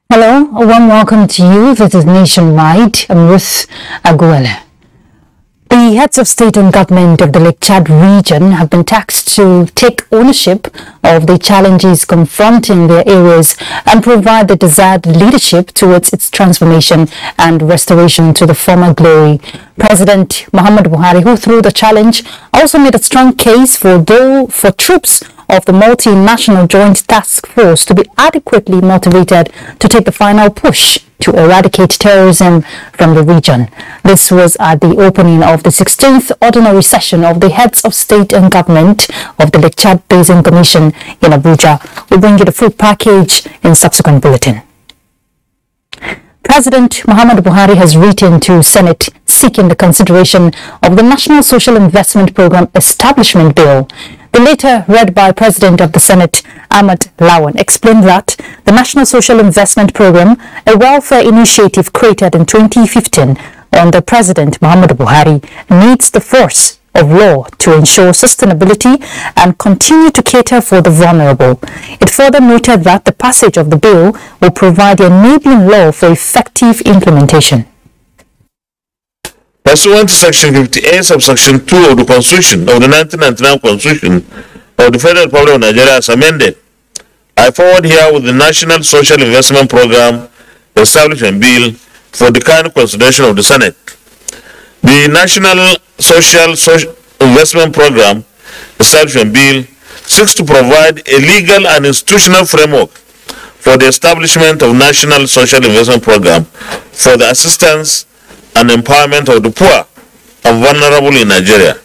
Hello, a warm welcome to you. This is Nationwide. I'm Ruth Aguela. The heads of state and government of the Lake Chad region have been tasked to take ownership of the challenges confronting their areas and provide the desired leadership towards its transformation and restoration to the former glory. President Muhammad Buhari, who through the challenge, also made a strong case for troops of the multinational joint task force to be adequately motivated to take the final push to eradicate terrorism from the region. This was at the opening of the 16th ordinary session of the heads of state and government of the Lake Chad Basin Commission in Abuja. We'll bring you the full package in subsequent bulletin. President Muhammad Buhari has written to Senate seeking the consideration of the National Social Investment Program Establishment Bill. The letter, read by President of the Senate, Ahmad Lawan, explained that the National Social Investment Program, a welfare initiative created in 2015 under President Muhammad Buhari, needs the force of law to ensure sustainability and continue to cater for the vulnerable. It further noted that the passage of the bill will provide the enabling law for effective implementation. Pursuant to Section 58, subsection 2 of the Constitution of the 1999 Constitution of the Federal Republic of Nigeria as amended, I forward here with the National Social Investment Program Establishment Bill for the kind consideration of the Senate. The National Social Investment Program Establishment Bill seeks to provide a legal and institutional framework for the establishment of National Social Investment Program for the assistance and empowerment of the poor and vulnerable in Nigeria.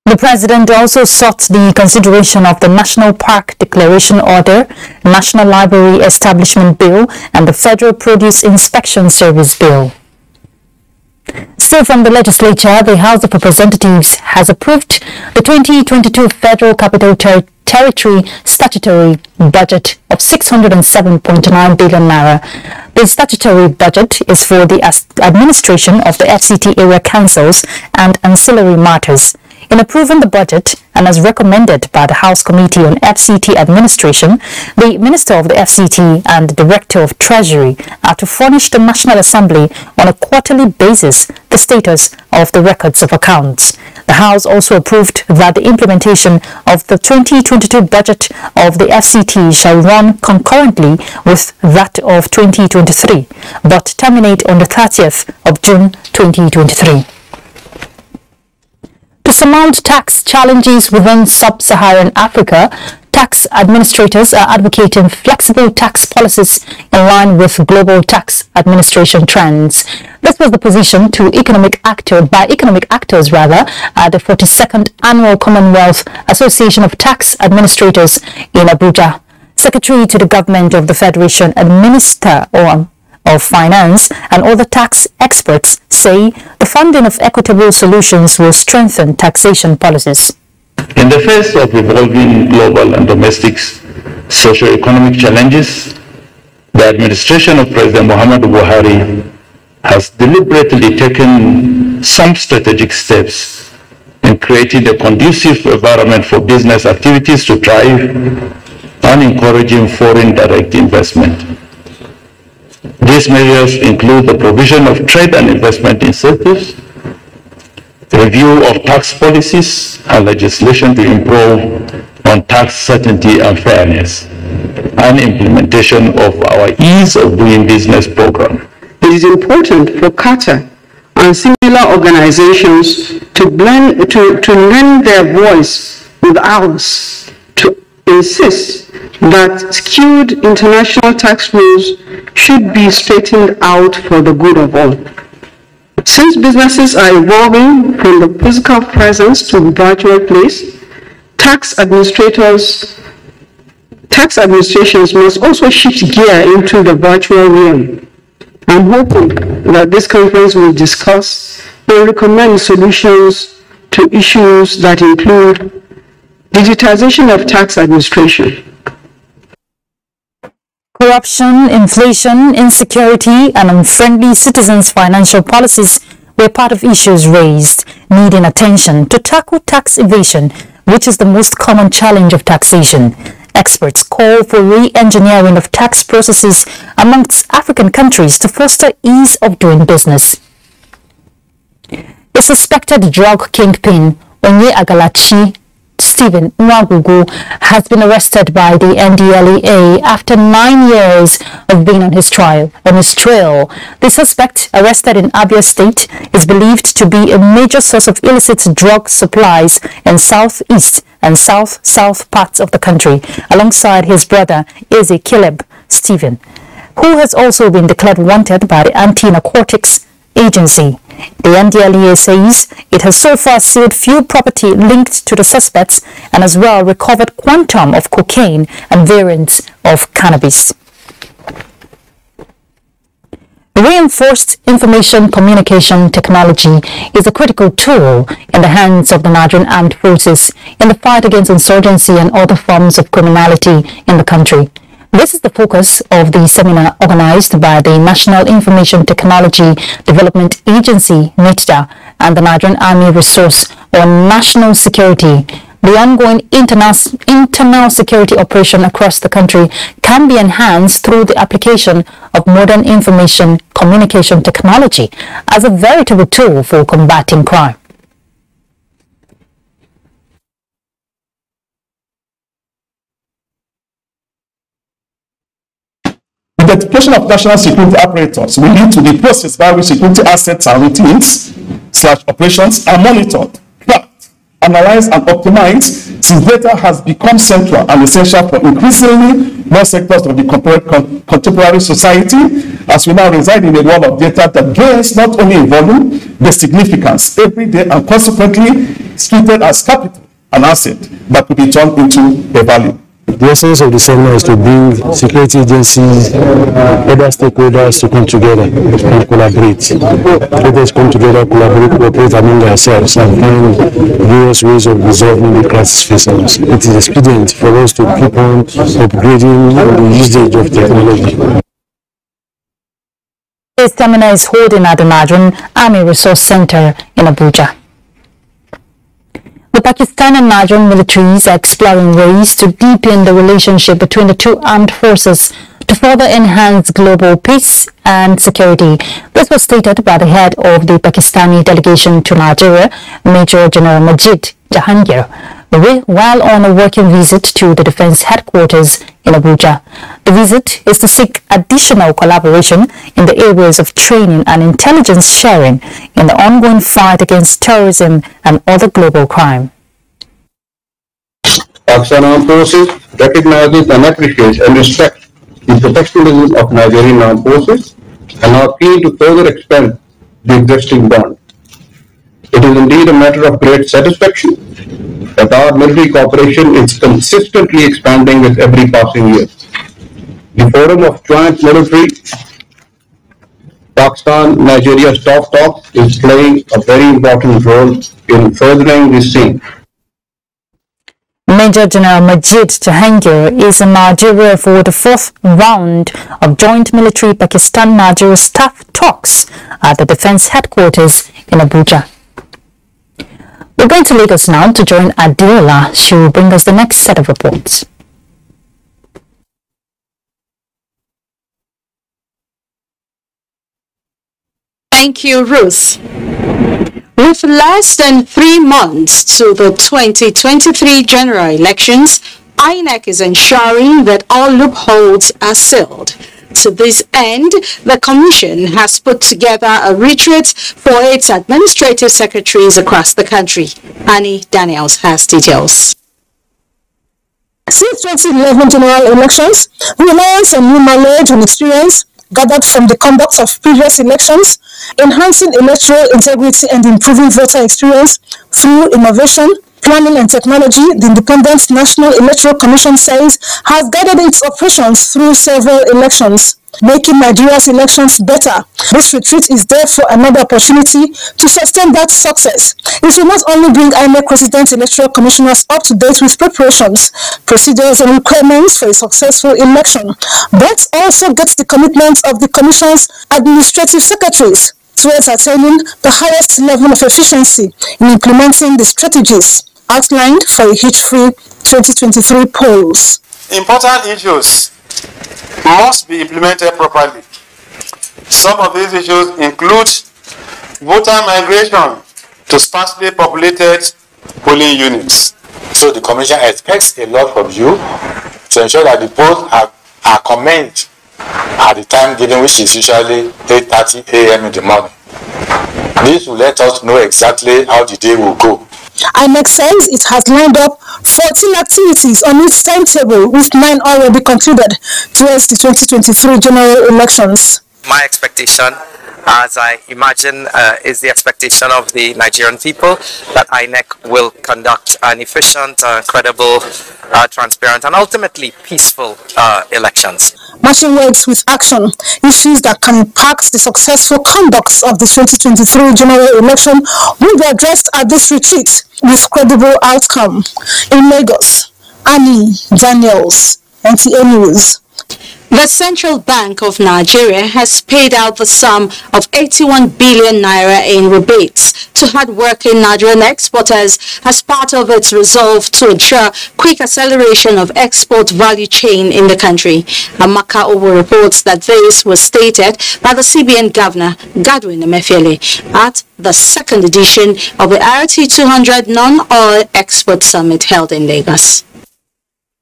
The President also sought the consideration of the National Park Declaration Order, National Library Establishment Bill, and the Federal Produce Inspection Service Bill. Still from the legislature, the House of Representatives has approved the 2022 Federal Capital Territory statutory budget of 607.9 billion naira. The statutory budget is for the administration of the FCT area councils and ancillary matters. In approving the budget, and as recommended by the House Committee on FCT Administration, the Minister of the FCT and the Director of Treasury are to furnish the National Assembly on a quarterly basis the status of the records of accounts. The House also approved that the implementation of the 2022 budget of the FCT shall run concurrently with that of 2023, but terminate on the 30th of June 2023. To surmount tax challenges within sub-Saharan Africa, tax administrators are advocating flexible tax policies in line with global tax administration trends. This was the position by economic actors at the 42nd Annual Commonwealth Association of Tax Administrators in Abuja. Secretary to the Government of the Federation and Minister of Finance and other tax experts say the funding of equitable solutions will strengthen taxation policies. In the face of evolving global and domestic socio-economic challenges, the administration of President Muhammad Buhari has deliberately taken some strategic steps in creating a conducive environment for business activities to thrive and encouraging foreign direct investment. These measures include the provision of trade and investment incentives, review of tax policies and legislation to improve on tax certainty and fairness, and implementation of our Ease of Doing Business program. It is important for Qatar and similar organizations to lend their voice with ours to insist that skewed international tax rules should be straightened out for the good of all. Since businesses are evolving from the physical presence to the virtual place, tax administrations must also shift gear into the virtual realm. I'm hoping that this conference will discuss and recommend solutions to issues that include digitization of tax administration. Corruption, inflation, insecurity, and unfriendly citizens' financial policies were part of issues raised, needing attention to tackle tax evasion, which is the most common challenge of taxation. Experts call for re-engineering of tax processes amongst African countries to foster ease of doing business. A suspected drug kingpin, Onye Agalachi Stephen Nwagugu, has been arrested by the NDLEA after 9 years of being on his trail. The suspect, arrested in Abia State, is believed to be a major source of illicit drug supplies in southeast and south parts of the country, alongside his brother Eze Caleb Stephen, who has also been declared wanted by the Anti-Narcotics Agency. The NDLEA says it has so far sealed few property linked to the suspects and as well recovered quantum of cocaine and variants of cannabis. Reinforced information communication technology is a critical tool in the hands of the Nigerian armed forces in the fight against insurgency and other forms of criminality in the country. This is the focus of the seminar organized by the National Information Technology Development Agency, NITDA, and the Nigerian Army Resource on National Security. The ongoing internal security operation across the country can be enhanced through the application of modern information communication technology as a veritable tool for combating crime. The deployment of national security apparatus will lead to the process by which security assets and routines/operations are monitored, tracked, analyzed, and optimized, since data has become central and essential for increasingly more sectors of the contemporary society, as we now reside in a world of data that gains not only in volume, but significance every day, and consequently is treated as capital, an asset that could be turned into a value. The essence of the seminar is to bring security agencies, other stakeholders to come together and collaborate. Let us come together, cooperate among ourselves and find various ways of resolving the crisis facing us. It is expedient for us to keep on upgrading the usage of technology. This seminar is holding at the Nigerian Army Resource Center in Abuja. The Pakistan and Nigerian militaries are exploring ways to deepen the relationship between the two armed forces to further enhance global peace and security. This was stated by the head of the Pakistani delegation to Nigeria, Major General Majid Jahangir, while on a working visit to the defense headquarters in Abuja. The visit is to seek additional collaboration in the areas of training and intelligence sharing in the ongoing fight against terrorism and other global crime. Pakistan Armed Forces recognizes and appreciates and respects the professionalism of Nigerian Armed Forces and are keen to further expand the existing bond. It is indeed a matter of great satisfaction that our military cooperation is consistently expanding with every passing year. The Forum of Joint Military Pakistan-Nigeria Staff Talk is playing a very important role in furthering this theme. Major General Majid Jahangir is in Nigeria for the 4th round of joint military Pakistan-Nigeria staff talks at the defense headquarters in Abuja. We're going to Lagos now to join Adiola. She will bring us the next set of reports. Thank you, Ruth. With less than 3 months to the 2023 general elections, INEC is ensuring that all loopholes are sealed. To this end, the Commission has put together a retreat for its administrative secretaries across the country. Annie Daniels has details. Since 2011 general elections, reliance on new knowledge and experience gathered from the conduct of previous elections, enhancing electoral integrity and improving voter experience through innovation, planning and technology, the Independent National Electoral Commission says, has guided its operations through several elections, making Nigeria's elections better. This retreat is therefore another opportunity to sustain that success. It will not only bring INEC resident electoral commissioners up to date with preparations, procedures and requirements for a successful election, but also gets the commitment of the commission's administrative secretaries towards attaining the highest level of efficiency in implementing the strategies outlined for a hitch-free 2023 polls. Important issues must be implemented properly. Some of these issues include voter migration to sparsely populated polling units. So the Commission expects a lot from you to ensure that the polls are commenced at the time given, which is usually 8:30 a.m. in the morning. This will let us know exactly how the day will go. INEC says it has lined up 14 activities on its timetable, with 9 already concluded towards the 2023 general elections. My expectation, as I imagine, is the expectation of the Nigerian people that INEC will conduct an efficient, credible, transparent, and ultimately peaceful elections. Matching words with action, issues that can impact the successful conduct of the 2023 general election will be addressed at this retreat with credible outcome. In Lagos, Annie Daniels, NTA News. The Central Bank of Nigeria has paid out the sum of 81 billion naira in rebates to hard-working Nigerian exporters as part of its resolve to ensure quick acceleration of export value chain in the country. Amaka Owo reports that this was stated by the CBN Governor, Godwin Emefiele, at the second edition of the RT200 Non-Oil Export Summit held in Lagos.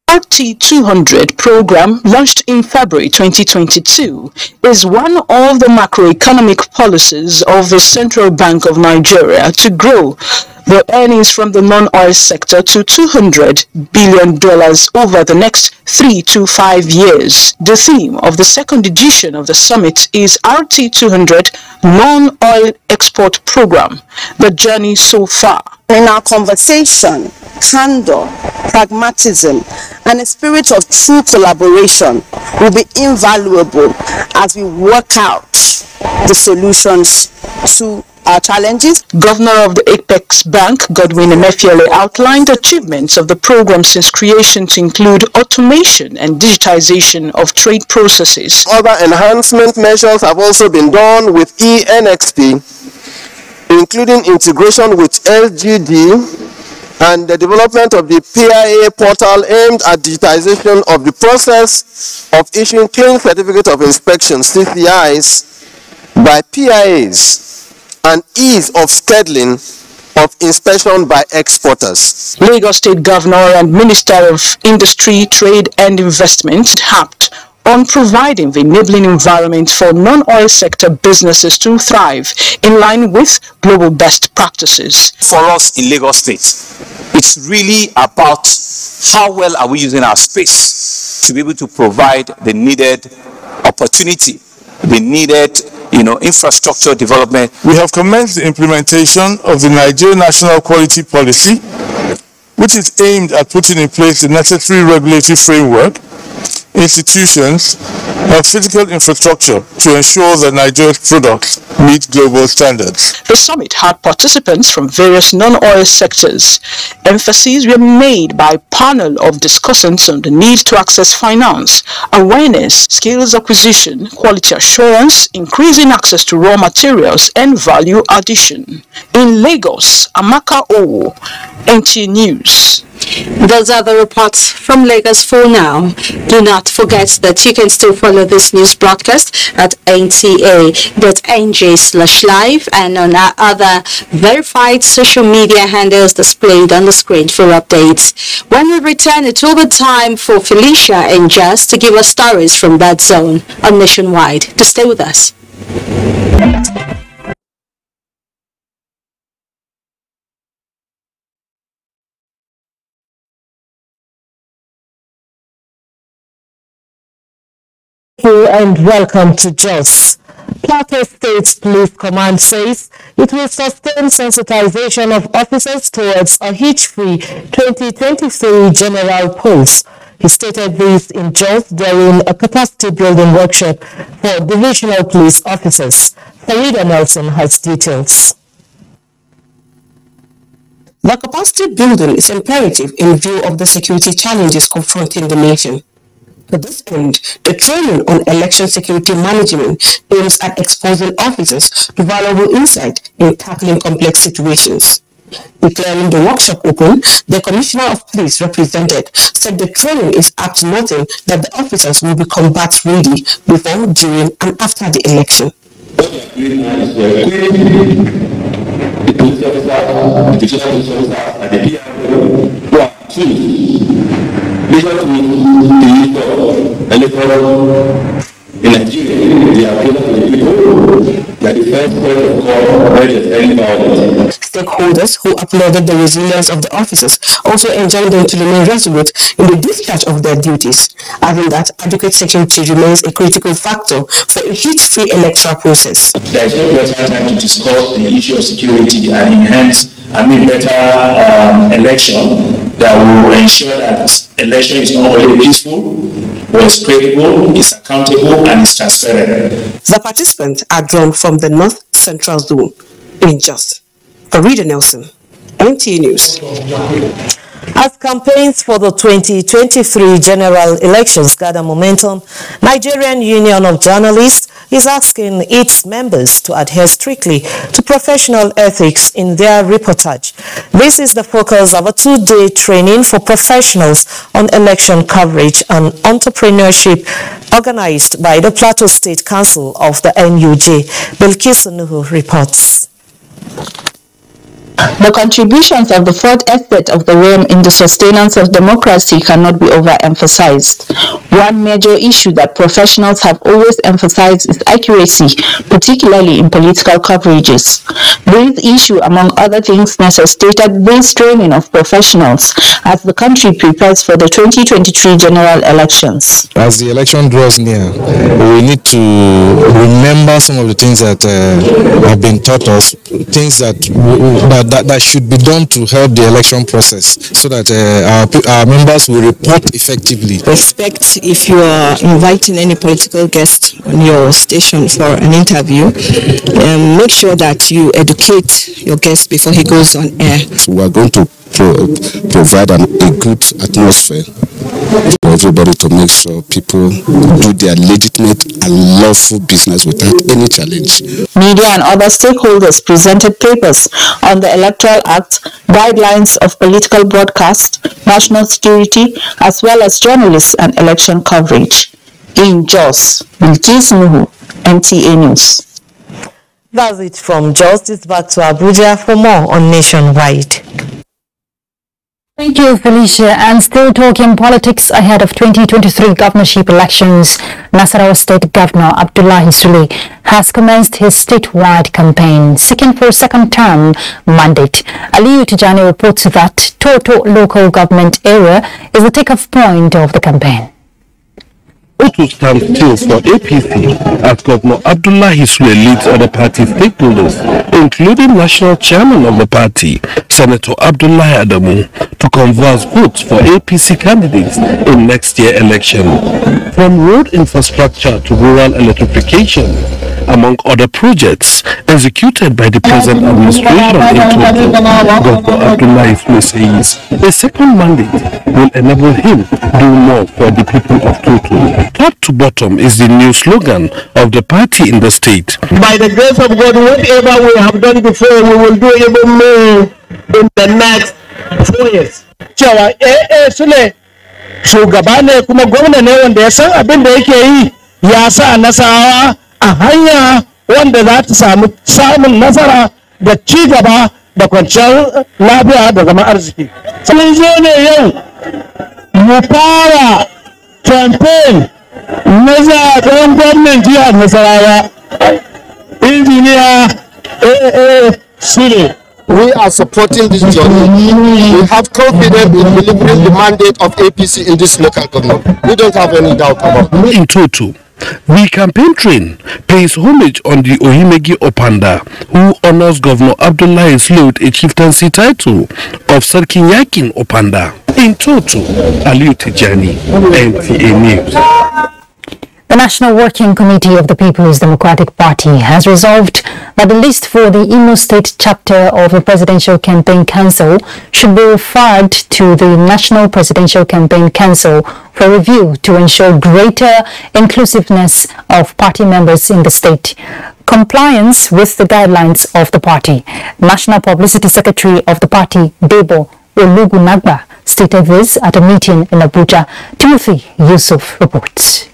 RT200 program, launched in February 2022, is one of the macroeconomic policies of the Central Bank of Nigeria to grow the earnings from the non-oil sector to $200 billion over the next 3 to 5 years. The theme of the second edition of the summit is RT200 Non-Oil Export Program, the journey so far. In our conversation, candor, pragmatism, and a spirit of true collaboration will be invaluable as we work out the solutions to our challenges. Governor of the Apex Bank, Godwin Emefiele, outlined achievements of the program since creation to include automation and digitization of trade processes. Other enhancement measures have also been done with ENXP, including integration with LGD and the development of the PIA portal aimed at digitization of the process of issuing clean certificate of inspection (CCIs) by PIAs and ease of scheduling of inspection by exporters. Lagos State Governor and Minister of Industry, Trade and Investment harped on providing the enabling environment for non-oil sector businesses to thrive in line with global best practices. For us in Lagos State, it's really about how well are we using our space to be able to provide the needed opportunity, the needed infrastructure development. We have commenced the implementation of the Nigerian National Quality Policy, which is aimed at putting in place the necessary regulatory framework, institutions, and physical infrastructure to ensure that Nigeria's products meet global standards. The summit had participants from various non-oil sectors. Emphases were made by a panel of discussants on the need to access finance, awareness, skills acquisition, quality assurance, increasing access to raw materials, and value addition. In Lagos, Amaka Owo, NTA News. Those are the reports from Lagos for now. Do not forget that you can still follow this news broadcast at nta.nj/live and on our other verified social media handles displayed on the screen for updates. When we return, it will be time for Felicia and Jess to give us stories from that zone on Nationwide. To stay with us. And welcome to JOS. Plateau State Police Command says it will sustain sensitization of officers towards a hitch-free 2023 general polls. He stated this in JOS during a capacity building workshop for divisional police officers. Farida Nelson has details. The capacity building is imperative in view of the security challenges confronting the nation. To this end, the training on election security management aims at exposing officers to valuable insight in tackling complex situations. Declaring the workshop open, the Commissioner of Police represented said the training is apt to noting that the officers will be combat ready before, during, and after the election. In Nigeria, they are given to the people that the first point of call when there's any violence. Stakeholders who applauded the resilience of the officers also enjoined them to remain resolute in the discharge of their duties, adding that adequate security remains a critical factor for a hitch-free electoral process. There is no better time to discuss the issue of security and enhance better election that will ensure that election is not only peaceful, but it's credible, it's accountable, and it's transparent. The participants are drawn from the North Central Zone in JOS. Farida Nelson, NTA News. As campaigns for the 2023 general elections gather momentum, Nigerian Union of Journalists is asking its members to adhere strictly to professional ethics in their reportage. This is the focus of a two-day training for professionals on election coverage and entrepreneurship organized by the Plateau State Council of the NUJ. Bilkisu Nuhu reports. The contributions of the fourth estate of the realm in the sustenance of democracy cannot be overemphasized. One major issue that professionals have always emphasized is accuracy, particularly in political coverages. This issue, among other things, necessitated this training of professionals as the country prepares for the 2023 general elections. As the election draws near, we need to remember some of the things that have been taught us, things that should be done to help the election process, so that our members will report effectively. Respect if you are inviting any political guest on your station for an interview, make sure that you educate your guest before he goes on air. So we are going to provide a good atmosphere for everybody to make sure people do their legitimate and lawful business without any challenge. Media and other stakeholders presented papers on the Electoral Act, guidelines of political broadcast, national security, as well as journalists and election coverage. In JOS, Bilkisu Nuhu, NTA News. That's it from JOS. It's back to Abuja for more on Nationwide. Thank you, Felicia. And still talking politics ahead of 2023 governorship elections, Nasarawa State Governor Abdullahi Sule has commenced his statewide campaign, seeking for a second-term mandate. Aliyu Tijani reports that Toto local government area is the take-off point of the campaign. To stand still for APC as Governor Abdullahi Sule leads other party stakeholders, including national chairman of the party, Senator Abdullahi Adamu, to converse votes for APC candidates in next year election. From road infrastructure to rural electrification, among other projects executed by the present administration in Toto, Governor Abdullahi Sule says a second mandate will enable him to do more for the people of Toto. Top to bottom is the new slogan of the party in the state. By the grace of God, whatever we have done before, we will do even more in the next 4 years. Cewa Sule shugaba ne kuma gwamna ne wanda ya san abin da yake yi, ya sa Nasarawa a hanya wanda za ta samun nasara da ci gaba da kwanciyar lafiya da zama arziki. Sun zo ne yau mu fara campaign na zaɓen gwamnan jihar Nasarawa. Injiniya Sule. We are supporting this journey. We have confidence in delivering the mandate of APC in this local government. We don't have any doubt about it. In Toto, The campaign train pays homage on the Ohimegi Opanda, who honors Governor Abdullahi Slot a chieftaincy title of Sarkin Yakin Opanda. In total, Aliu Tijani, NTA News. The National Working Committee of the People's Democratic Party has resolved that the list for the Imo State chapter of the Presidential Campaign Council should be referred to the National Presidential Campaign Council for review to ensure greater inclusiveness of party members in the state. Compliance with the guidelines of the party. National Publicity Secretary of the party, Debo Olugunagba, stated this at a meeting in Abuja. Timothy Yusuf reports.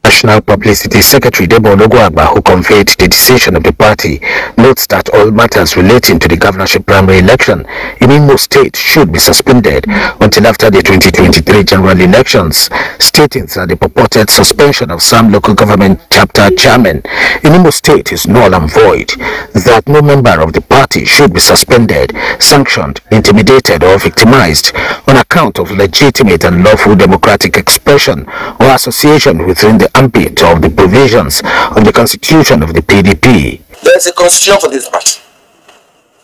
National Publicity Secretary Debo Olugunagba, who conveyed the decision of the party, notes that all matters relating to the governorship primary election in Imo State should be suspended until after the 2023 general elections, stating that the purported suspension of some local government chapter chairmen in Imo State is null and void, that no member of the party should be suspended, sanctioned, intimidated or victimized on account of legitimate and lawful democratic expression or association within the ambit of the provisions of the constitution of the PDP. There is a constitution for this party.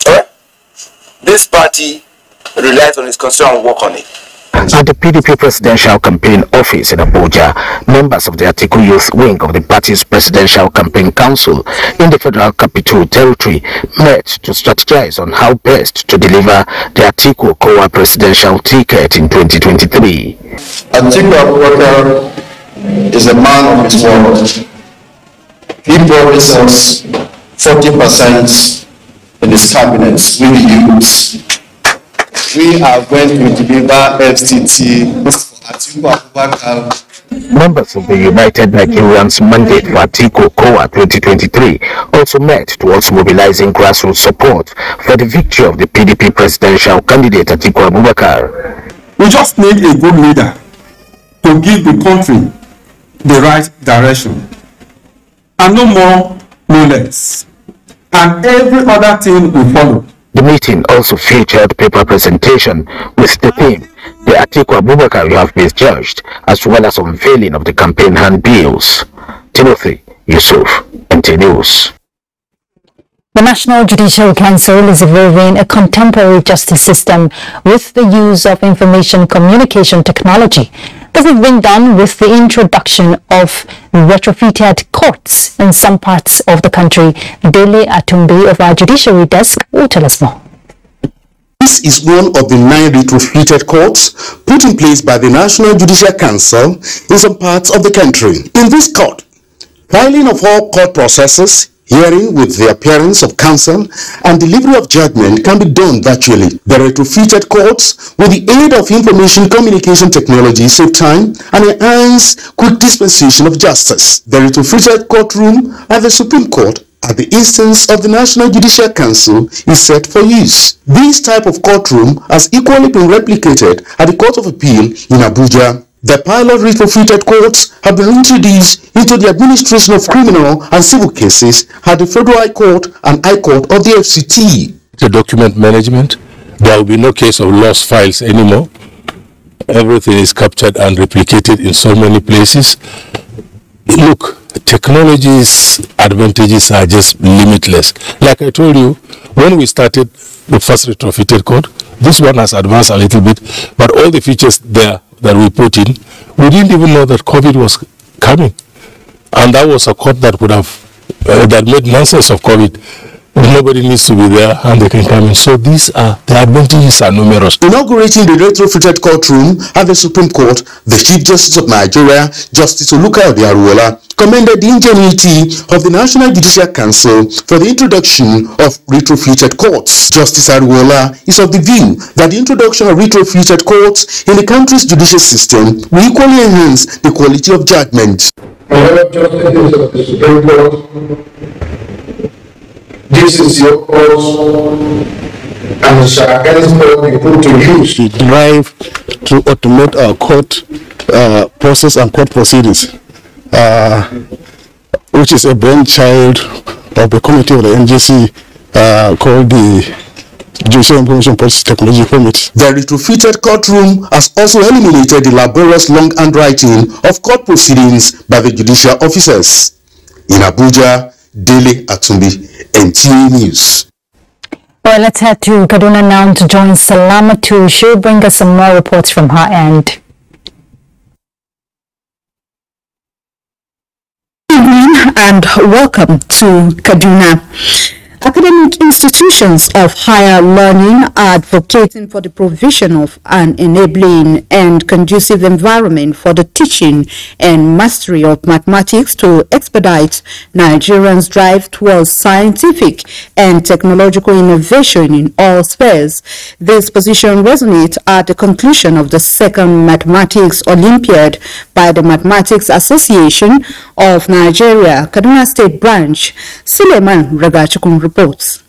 Alright? This party relies on its constitution and work on it. At the PDP Presidential Campaign Office in Abuja, members of the Atiku Youth Wing of the party's Presidential Campaign Council in the Federal Capital Territory met to strategize on how best to deliver the Atiku Kowa presidential ticket in 2023. Atiku Abubakar is a man of his word. He promised us 40% in his cabinets with the youths. We are going to deliver FTT for Atiku Abubakar. Members of the United Nigerians mandate for Atiku Kowa 2023 also met towards mobilizing grassroots support for the victory of the PDP presidential candidate Atiku Abubakar. We just need a good leader to give the country the right direction, and no more, no less, and every other thing will follow. The meeting also featured paper presentation with the theme, the Atiku Abubakar you have misjudged, as well as unveiling of the campaign handbills. Timothy Yusuf, NTA News. The National Judicial Council is evolving a contemporary justice system with the use of information communication technology. This has been done with the introduction of retrofitted courts in some parts of the country. Dele Atumbi of our judiciary desk will tell us more. This is one of the 9 retrofitted courts put in place by the National Judicial Council in some parts of the country. In this court, filing of all court processes, hearing with the appearance of counsel, and delivery of judgment can be done virtually. The retrofitted courts, with the aid of information communication technology, save time and enhance quick dispensation of justice. The retrofitted courtroom at the Supreme Court, at the instance of the National Judicial Council, is set for use. This type of courtroom has equally been replicated at the Court of Appeal in Abuja. The pilot retrofitted courts have been introduced into the administration of criminal and civil cases at the Federal High Court and High Court of the FCT. The document management, there will be no case of lost files anymore. Everything is captured and replicated in so many places. Look, technology's advantages are just limitless. Like I told you, when we started the first retrofitted court, this one has advanced a little bit, but all the features there that we put in, we didn't even know that COVID was coming, and that was a court that would have that made nonsense of COVID. Nobody needs to be there and they can come in. So these are the advantages are numerous. Inaugurating the retrofitted courtroom at the Supreme Court, the Chief Justice of Nigeria, Justice Olukayode Aruola, commended the ingenuity of the National Judicial Council for the introduction of retrofitted courts. Justice Aruola is of the view that the introduction of retrofitted courts in the country's judicial system will equally enhance the quality of judgment. This is your course, and shall henceforth be put to use. We drive to automate our court process and court proceedings, which is a brainchild of the committee of the NJC called the Judicial Information Policy Technology Permit. The retrofitted courtroom has also eliminated the laborious long handwriting of court proceedings by the judicial officers. In Abuja, Dele Atumbi, NTA News. Well, let's head to Kaduna now to join Salamatu. She'll bring us some more reports from her end. Good evening and welcome to Kaduna. Academic institutions of higher learning are advocating for the provision of an enabling and conducive environment for the teaching and mastery of mathematics to expedite Nigerians' drive towards scientific and technological innovation in all spheres. This position resonates at the conclusion of the second Mathematics Olympiad by the Mathematics Association of Nigeria, Kaduna State Branch. Suleiman Ragachukun reports.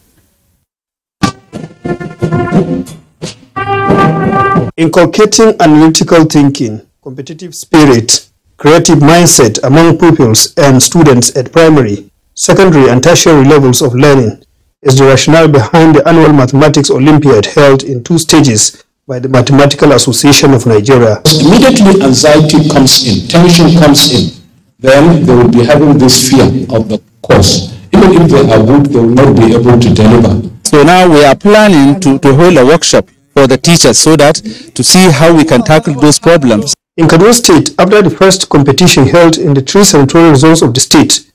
Inculcating analytical thinking, competitive spirit, creative mindset among pupils and students at primary, secondary and tertiary levels of learning is the rationale behind the annual Mathematics Olympiad held in 2 stages by the Mathematical Association of Nigeria. Immediately anxiety comes in, tension comes in, then they will be having this fear of the course. Even if they are good, they will not be able to deliver. So now we are planning to hold a workshop for the teachers so that to see how we can tackle those problems. In Kaduna State, after the first competition held in the 3 senatorial zones of the state,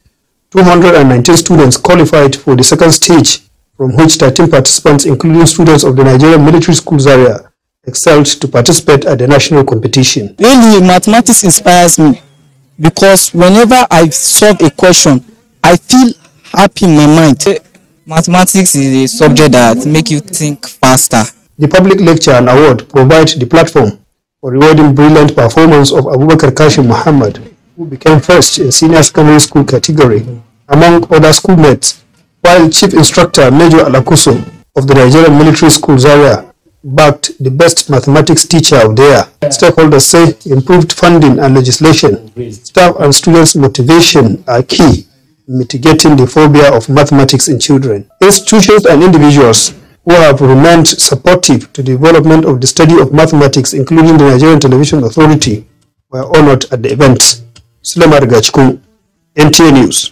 219 students qualified for the second stage, from which 13 participants, including students of the Nigerian Military Schools area, excelled to participate at the national competition. Really, mathematics inspires me because whenever I solve a question, I feel happy in my mind. Mathematics is a subject that makes you think faster. The public lecture and award provide the platform for rewarding brilliant performance of Abubakar Kashim Muhammad, who became first in senior secondary school category, among other schoolmates, while Chief Instructor Major Alakuso of the Nigerian Military Schools area backed the best mathematics teacher of the year. Stakeholders say improved funding and legislation, staff and students' motivation are key in mitigating the phobia of mathematics in children. Institutions and individuals who have remained supportive to the development of the study of mathematics, including the Nigerian Television Authority, were honored at the event. Suleiman Ragachukun, NTA News.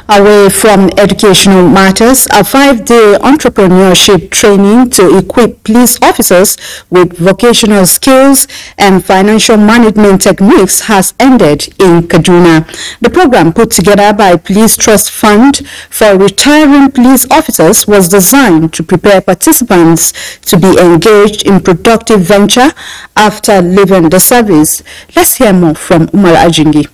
Away from educational matters, a 5-day entrepreneurship training to equip police officers with vocational skills and financial management techniques has ended in Kaduna. The program, put together by Police Trust Fund for retiring police officers, was designed to prepare participants to be engaged in productive venture after leaving the service. Let's hear more from Umar Ajingi.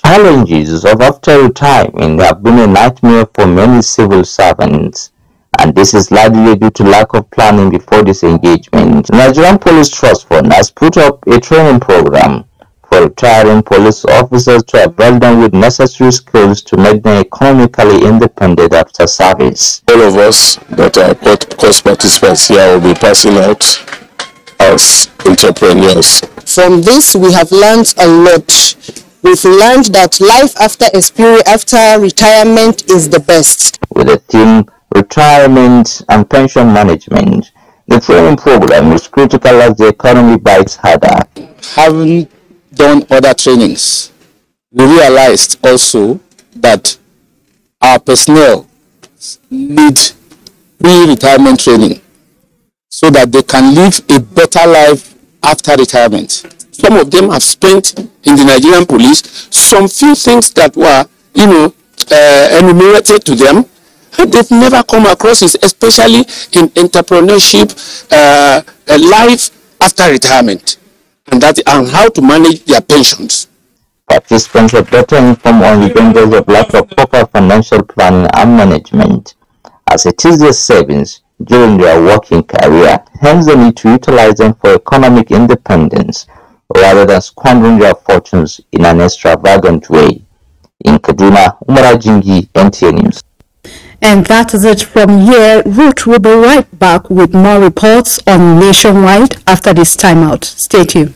Challenges of after retirement have been a nightmare for many civil servants, and this is largely due to lack of planning before this engagement. The Nigerian Police Trust Fund has put up a training program for retiring police officers to avail them with necessary skills to make them economically independent after service. All of us that are course participants here will be passing out as entrepreneurs. From this, we have learned a lot. We've learned that life after retirement is the best. With the theme Retirement and Pension Management, the training program is critical as the economy bites harder. Having done other trainings, we realized also that our personnel need pre-retirement training so that they can live a better life after retirement. Some of them have spent in the Nigerian police some few things that were, enumerated to them, and they've never come across it, especially in entrepreneurship, life after retirement, and how to manage their pensions. Participants are better informed on the dangers of lack of proper financial planning and management, as it is their savings during their working career. Hence, they need to utilize them for economic independence, rather than squandering their fortunes in an extravagant way. In Kaduna, Umar Ajingi, NTA News. And that is it from here. Ruth will be right back with more reports on Nationwide after this timeout. Stay tuned.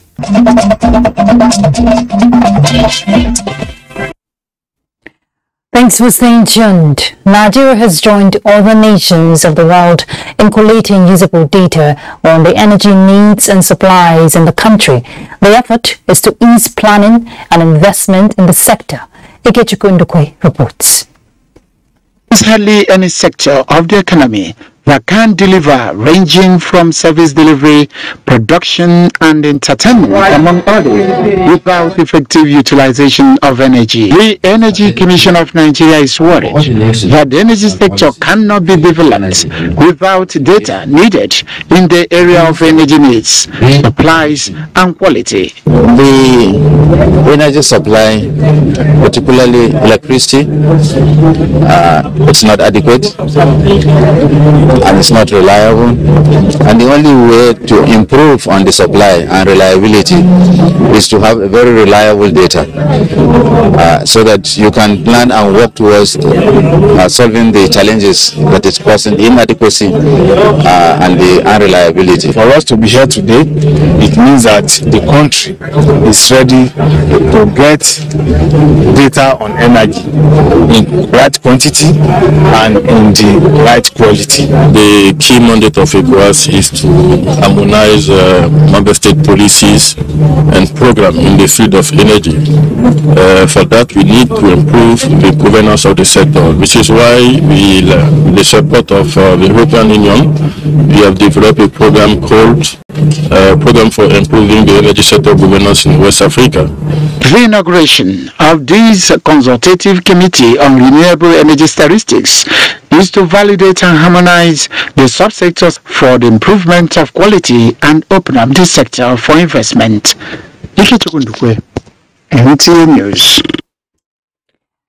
Thanks for staying tuned. Nigeria has joined other nations of the world in collating usable data on the energy needs and supplies in the country. The effort is to ease planning and investment in the sector. Ikechukwu Ndukwe reports. There's hardly any sector of the economy that can deliver, ranging from service delivery, production and entertainment, among others, without effective utilization of energy. The Energy Commission of Nigeria is worried that the energy sector cannot be developed without data needed in the area of energy needs, supplies and quality. The energy supply, particularly electricity, it's not adequate and it's not reliable, and the only way to improve on the supply and reliability is to have a very reliable data, so that you can plan and work towards solving the challenges that is causing inadequacy and the unreliability. For us to be here today, it means that the country is ready to get data on energy in right quantity and in the right quality. The key mandate of ECOWAS is to harmonize member state policies and programs in the field of energy. For that, we need to improve the governance of the sector, which is why with the support of the European Union, we have developed a program called Program for Improving the Energy Sector Governance in West Africa. The inauguration of this consultative committee on renewable energy statistics is to validate and harmonize the subsectors for the improvement of quality and open up the sector for investment. Ikechukwu Ndukwe, NTA News.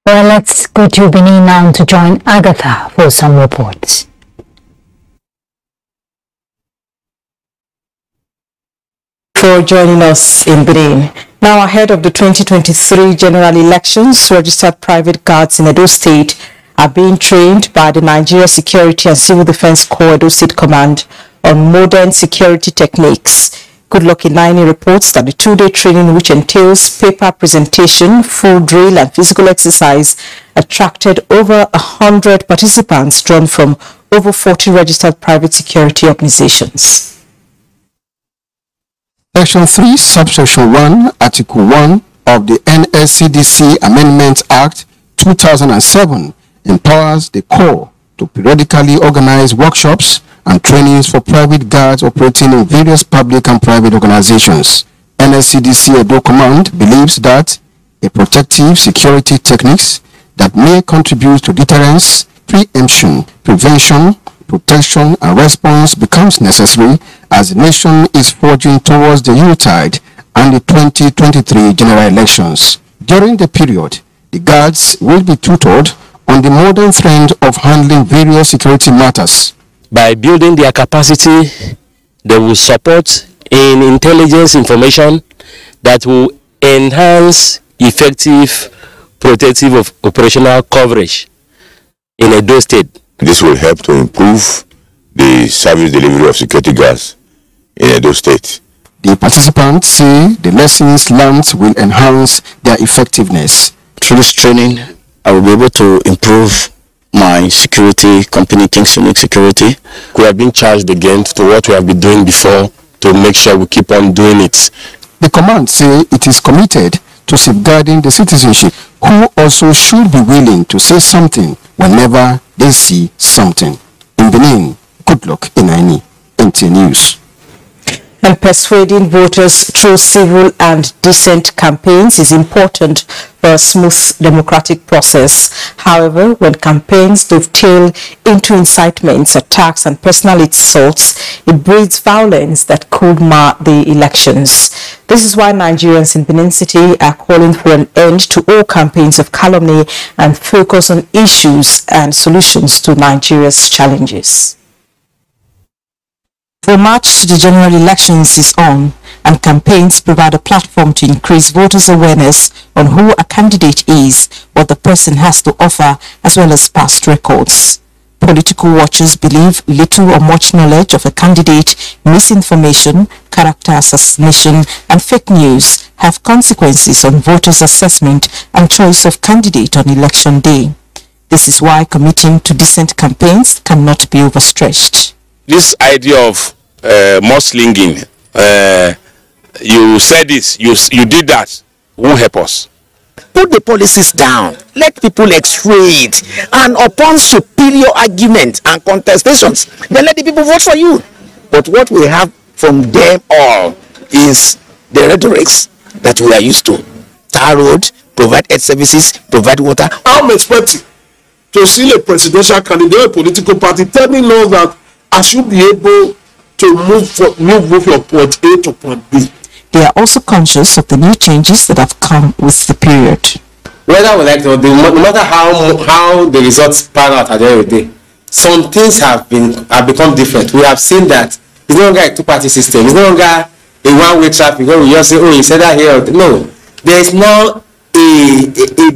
Well, let's go to Benin now to join Agatha for some reports. For joining us in Benin. Now, ahead of the 2023 general elections, registered private guards in Edo State are being trained by the Nigeria Security and Civil Defense Corps Edo State Command on modern security techniques. Goodluck Inaini reports that the two-day training, which entails paper presentation, full drill and physical exercise, attracted over 100 participants drawn from over 40 registered private security organizations. Section 3, Subsection 1, Article 1 of the NSCDC Amendment Act 2007 empowers the Corps to periodically organize workshops and trainings for private guards operating in various public and private organizations. NSCDC Edo Command believes that a protective security techniques that may contribute to deterrence, preemption, prevention, protection and response becomes necessary as the nation is forging towards the Yuletide and the 2023 general elections. During the period, the guards will be tutored on the modern trend of handling various security matters. By building their capacity, they will support in intelligence information that will enhance effective protective of operational coverage in Edo State. This will help to improve the service delivery of security guards in Edo State. The participants say the lessons learned will enhance their effectiveness. Through this training, I will be able to improve my security company, Kingsonic Security. We have been charged again to what we have been doing before to make sure we keep on doing it. The command say it is committed to safeguarding the citizenship, who also should be willing to say something whenever they see something. In Benin, Goodluck Inaini, NTA News. And persuading voters through civil and decent campaigns is important for a smooth democratic process. However, when campaigns dovetail into incitements, attacks and personal insults, it breeds violence that could mar the elections. This is why Nigerians in Benin City are calling for an end to all campaigns of calumny and focus on issues and solutions to Nigeria's challenges. For March, the general elections is on, and campaigns provide a platform to increase voters' awareness on who a candidate is, what the person has to offer, as well as past records. Political watchers believe little or much knowledge of a candidate, misinformation, character assassination, and fake news have consequences on voters' assessment and choice of candidate on election day. This is why committing to decent campaigns cannot be overstretched. This idea of mudslinging, you said this, you did that, won't help us. Put the policies down, let people x-ray it, and upon superior arguments and contestations, then let the people vote for you. But what we have from them all is the rhetorics that we are used to. Tar road, provide health services, provide water. I'm expecting to see a presidential candidate or a political party telling us that I should be able to move from point A to point B. They are also conscious of the new changes that have come with the period. Whether we like it or no matter how the results pan out at the end of the day, some things have become different. We have seen that it's no longer a two-party system. It's no longer a one-way traffic where we just say, oh, you said that here. No, there is now a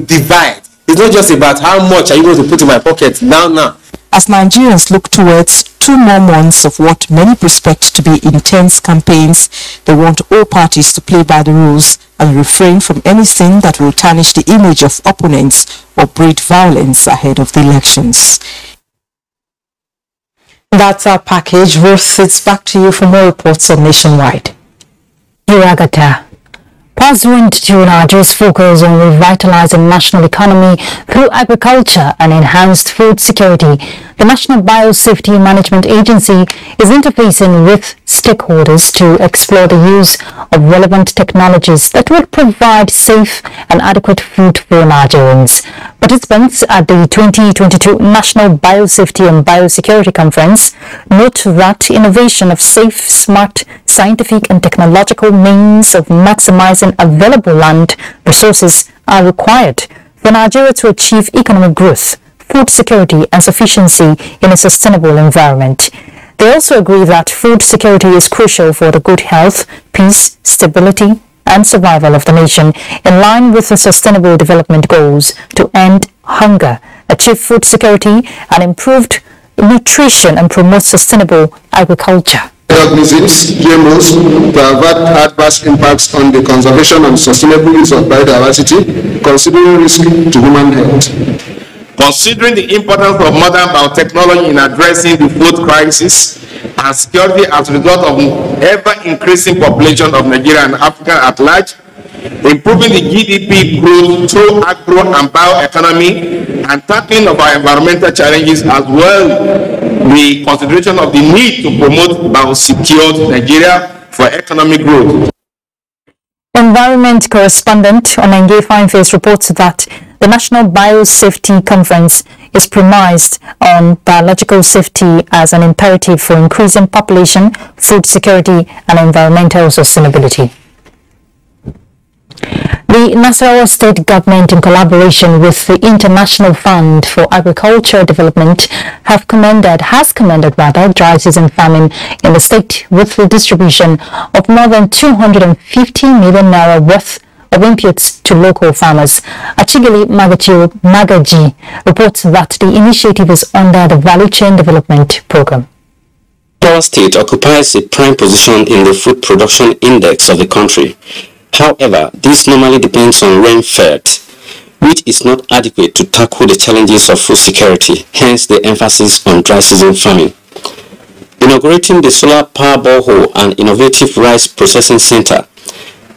divide. It's not just about how much are you going to put in my pocket now. As Nigerians look towards 2 more months of what many suspect to be intense campaigns, they want all parties to play by the rules and refrain from anything that will tarnish the image of opponents or breed violence ahead of the elections. That's our package. Ruth, it's back to you for more reports on Nationwide. Iragata. Pursuant to Nigeria's focus on revitalizing national economy through agriculture and enhanced food security, the National Biosafety Management Agency is interfacing with stakeholders to explore the use of relevant technologies that would provide safe and adequate food for Nigerians. Participants at the 2022 National Biosafety and Biosecurity Conference note that innovation of safe, smart, scientific and technological means of maximizing available land resources are required for Nigeria to achieve economic growth, food security and sufficiency in a sustainable environment. They also agree that food security is crucial for the good health, peace, stability and survival of the nation, in line with the Sustainable Development Goals to end hunger, achieve food security and improved nutrition and promote sustainable agriculture. Organisms, GMOs, to avert adverse impacts on the conservation and sustainable use of biodiversity, considering risk to human health. Considering the importance of modern biotechnology in addressing the food crisis and security as a result of ever-increasing population of Nigeria and Africa at large, improving the GDP growth through agro and bioeconomy, and tackling of our environmental challenges, as well the consideration of the need to promote biosecured Nigeria for economic growth. Environment correspondent Onenge Fineface reports that the National Biosafety Conference is premised on biological safety as an imperative for increasing population, food security and environmental sustainability. The Nasarawa State Government, in collaboration with the International Fund for Agricultural Development, has commended dry season farming in the state with the distribution of more than 250 million naira worth of inputs to local farmers. Achigili Magaji reports that the initiative is under the Value Chain Development Program. Our state occupies a prime position in the food production index of the country. However, this normally depends on rainfall, which is not adequate to tackle the challenges of food security, hence the emphasis on dry season farming. Inaugurating the solar power borehole and innovative rice processing center,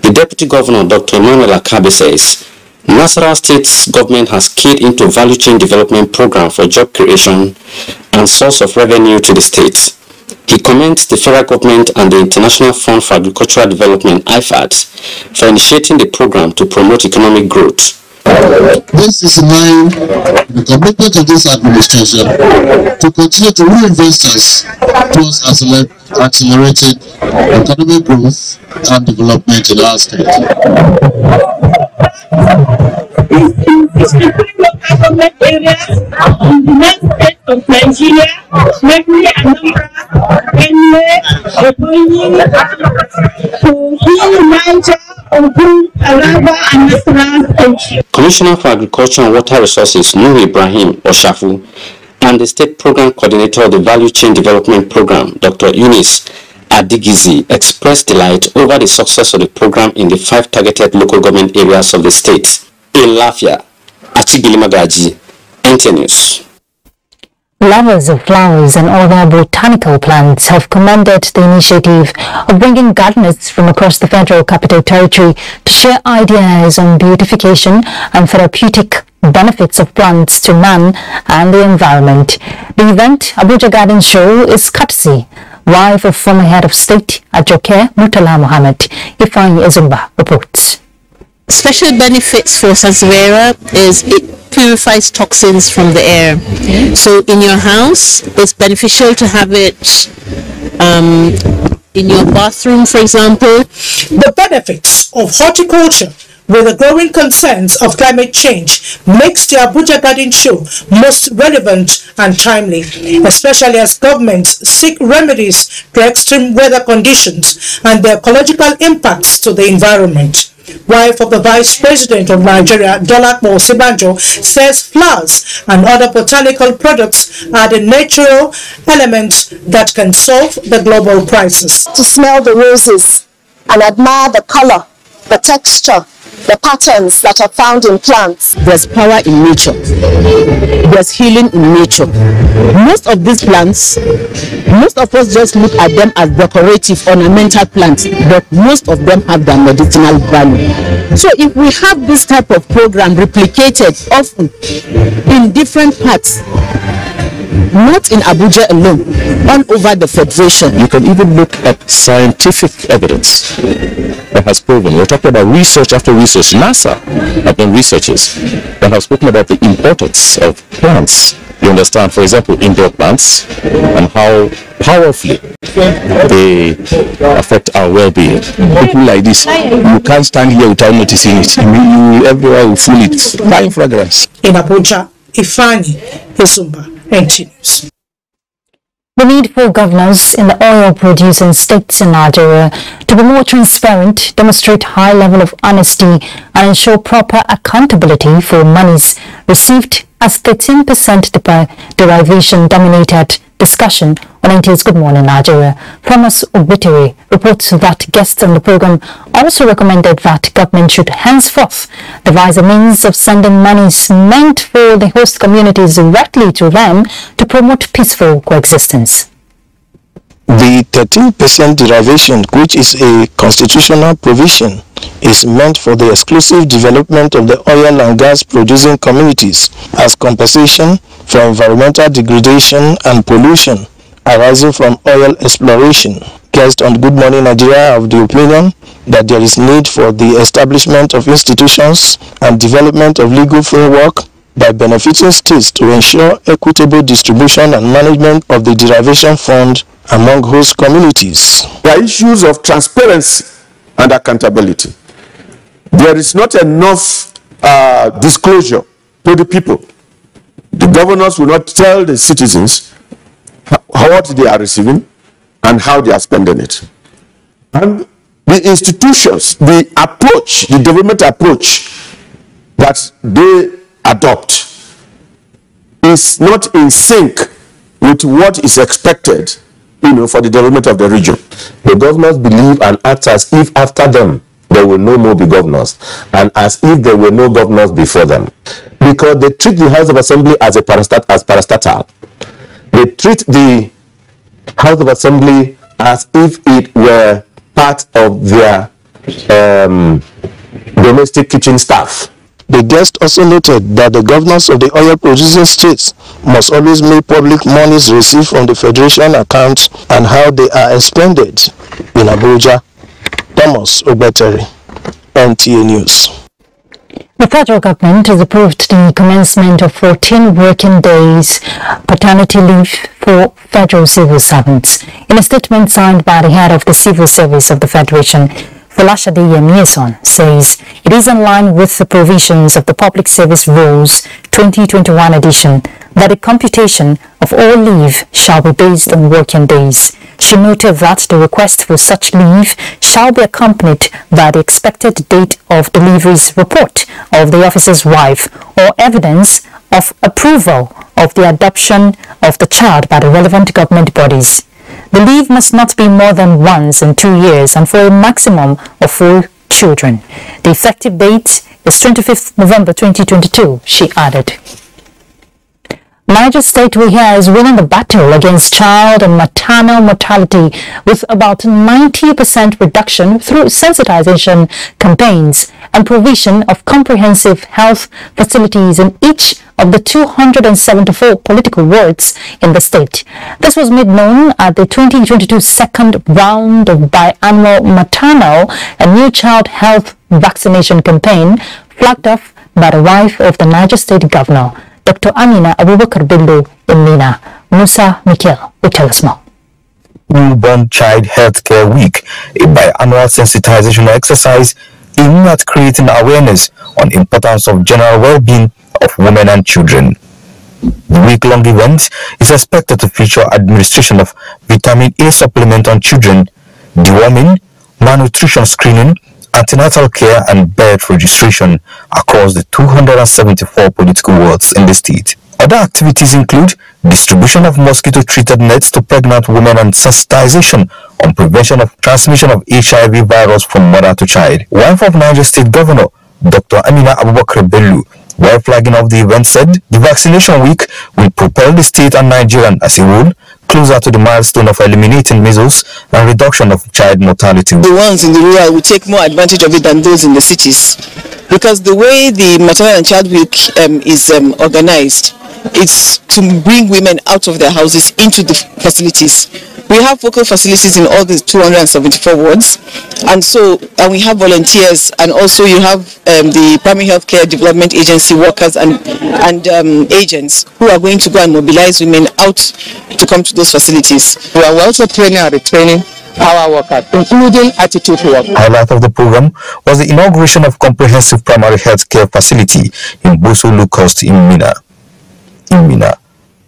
the Deputy Governor, Dr. Emmanuel Akabe, says Nasarawa State's government has keyed into value chain development program for job creation and source of revenue to the state. He commends the federal government and the International Fund for Agricultural Development, IFAD, for initiating the program to promote economic growth. This is in line with the commitment of this administration to continue to reinvest us towards accelerated economic growth and development in our state. Government areas in the United States of Nigeria, mainly Anambra, Benue, Ebonyi, Kogi, Niger, Ogun, Taraba, and Nasarawa State. Commissioner for Agriculture and Water Resources, Nuhu Ibrahim Oshafu, and the State Program Coordinator of the Value Chain Development Program, Dr. Eunice Adigizi, expressed delight over the success of the program in the 5 targeted local government areas of the state. In Lafia, Achigili Magaji, NTA News. Lovers of flowers and other botanical plants have commended the initiative of bringing gardeners from across the Federal Capital Territory to share ideas on beautification and therapeutic benefits of plants to man and the environment. The event, Abuja Garden Show, is courtesy wife of former head of state Ajoke Murtala Mohammed. Ifeanyi Ezumba reports. Special benefits for Sansevieria is it purifies toxins from the air. So in your house, it's beneficial to have it in your bathroom, for example. The benefits of horticulture with the growing concerns of climate change makes the Abuja Garden Show most relevant and timely, especially as governments seek remedies to extreme weather conditions and their ecological impacts to the environment. Wife of the Vice President of Nigeria, Dolapo Osinbajo, says flowers and other botanical products are the natural elements that can solve the global crisis. To smell the roses and admire the color, the texture, the patterns that are found in plants. There's power in nature. There's healing in nature. Most of these plants, most of us just look at them as decorative, ornamental plants, but most of them have their medicinal value. So if we have this type of program replicated often in different parts, not in Abuja alone, all over the Federation. You can even look at scientific evidence that has proven. We're talking about research after research. NASA have done researches that have spoken about the importance of plants. You understand, for example, indoor plants and how powerfully they affect our well-being. People like this, you can't stand here without noticing it. You everywhere will feel it. Fine fragrance. In Abuja, Ifeanyi Ezumba, NTA News. The need for governors in the oil-producing states in Nigeria to be more transparent, demonstrate high level of honesty, and ensure proper accountability for monies received as 13% derivation dominated discussion on NTA's Good Morning Nigeria. Promise Obiteri reports that guests on the program also recommended that government should henceforth devise a means of sending monies meant for the host communities directly to them to promote peaceful coexistence. The 13% derivation, which is a constitutional provision, is meant for the exclusive development of the oil and gas producing communities as compensation for environmental degradation and pollution arising from oil exploration. Guests on Good Morning Nigeria have the opinion that there is need for the establishment of institutions and development of legal framework by benefiting states to ensure equitable distribution and management of the derivation fund among host communities. There are issues of transparency and accountability. There is not enough disclosure to the people. The governors will not tell the citizens what they are receiving and how they are spending it. And the institutions, the approach, the development approach that they adopt is not in sync with what is expected, for the development of the region. The governors believe and act as if after them there will no more be governors, and as if there were no governors before them, because they treat the House of Assembly as a parastatal. They treat the House of Assembly as if it were part of their domestic kitchen staff. The guest also noted that the governors of the oil-producing states must always make public monies received from the Federation accounts and how they are expended. In Abuja, Thomas Obeteri, NTA News. The federal government has approved the commencement of 14 working days paternity leave for federal civil servants. In a statement signed by the head of the Civil Service of the Federation, Folashade Yemieson, says it is in line with the provisions of the Public Service Rules 2021 edition that the computation of all leave shall be based on working days. She noted that the request for such leave shall be accompanied by the expected date of delivery's report of the officer's wife or evidence of approval of the adoption of the child by the relevant government bodies. The leave must not be more than once in 2 years and for a maximum of 4 children. The effective date is 25th November 2022, she added. Niger State, we hear, is winning the battle against child and maternal mortality with about 90% reduction through sensitization campaigns and provision of comprehensive health facilities in each of the 274 political wards in the state. This was made known at the 2022 second round of biannual maternal and new child health vaccination campaign flagged off by the wife of the Niger State Governor, Dr. Amina Abubakar Bello in Mina. Musa Mikel will tell us more. Newborn Child Healthcare Week, a biannual sensitization exercise aimed at creating awareness on the importance of general well-being of women and children. The week-long event is expected to feature administration of vitamin A supplement on children, deworming, malnutrition screening, antenatal care and birth registration across the 274 political wards in the state. Other activities include distribution of mosquito-treated nets to pregnant women and sensitization on prevention of transmission of HIV virus from mother to child. Wife of Niger State Governor Dr. Amina Abubakar Bello, while flagging off the event, said the vaccination week will propel the state and Nigerian as a whole closer to the milestone of eliminating measles and reduction of child mortality. The ones in the rural will take more advantage of it than those in the cities, because the way the maternal and child week is organized, it's to bring women out of their houses into the facilities. We have focal facilities in all the 274 wards, and we have volunteers, and also you have the primary health care development agency workers and agents who are going to go and mobilize women out to come to those facilities. We are also training and retraining our workers, including attitude work. Highlight of the program was the inauguration of comprehensive primary health care facility in Boso Low-Cost in Mina.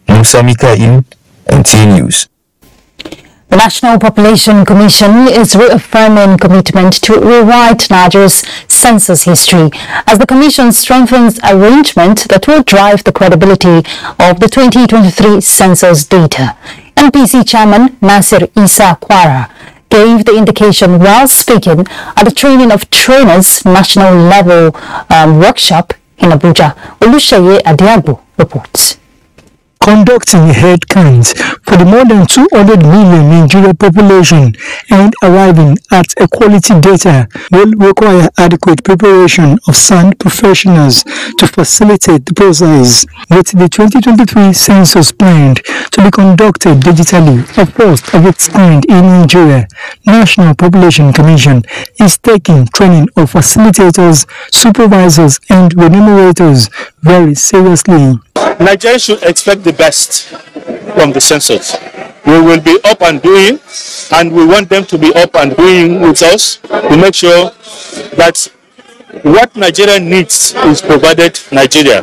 Musa Mikail, NTA News. The National Population Commission is reaffirming commitment to rewrite Nigeria's census history as the Commission strengthens arrangement that will drive the credibility of the 2023 census data. NPC Chairman Nasir Isa Kwara gave the indication while speaking at the Training of Trainers National Level workshop in Abuja. Olusheye Adiagbo reports. Conducting a head count for the more than 200 million Nigerian population and arriving at a quality data will require adequate preparation of sound professionals to facilitate the process. With the 2023 census planned to be conducted digitally, a first of its kind in Nigeria, National Population Commission is taking training of facilitators, supervisors and remunerators very seriously. Nigerians should expect the best from the census. We will be up and doing, and we want them to be up and doing with us to make sure that what Nigeria needs is provided Nigeria.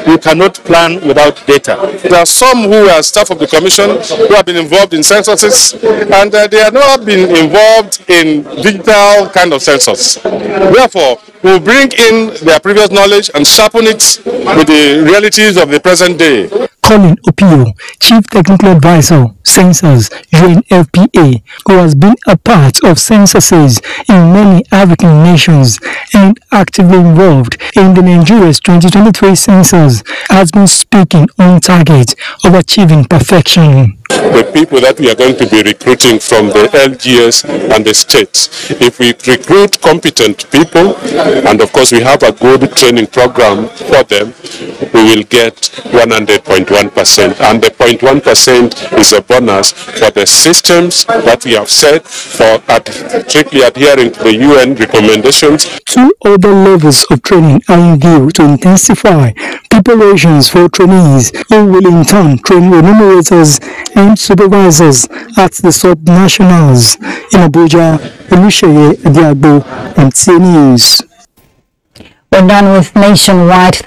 We cannot plan without data. There are some who are staff of the commission who have been involved in censuses, and they have not been involved in digital kind of census. Therefore, we'll bring in their previous knowledge and sharpen it with the realities of the present day. Colin Opio, Chief Technical Advisor, Census, UNFPA, who has been a part of censuses in many African nations and actively involved in the Nigeria's 2023 census, has been speaking on target of achieving perfection. The people that we are going to be recruiting from the LGS and the states, if we recruit competent people, and of course we have a good training program for them, we will get 100.1%, and the 0.1% is a bonus for the systems that we have set for strictly adhering to the UN recommendations. Two other levels of training are in view to intensify preparations for trainees who will in turn train remunerators and supervisors at the sub-nationals. In Abuja, Olusheye Adiagbo, NTA News. We're done with Nationwide.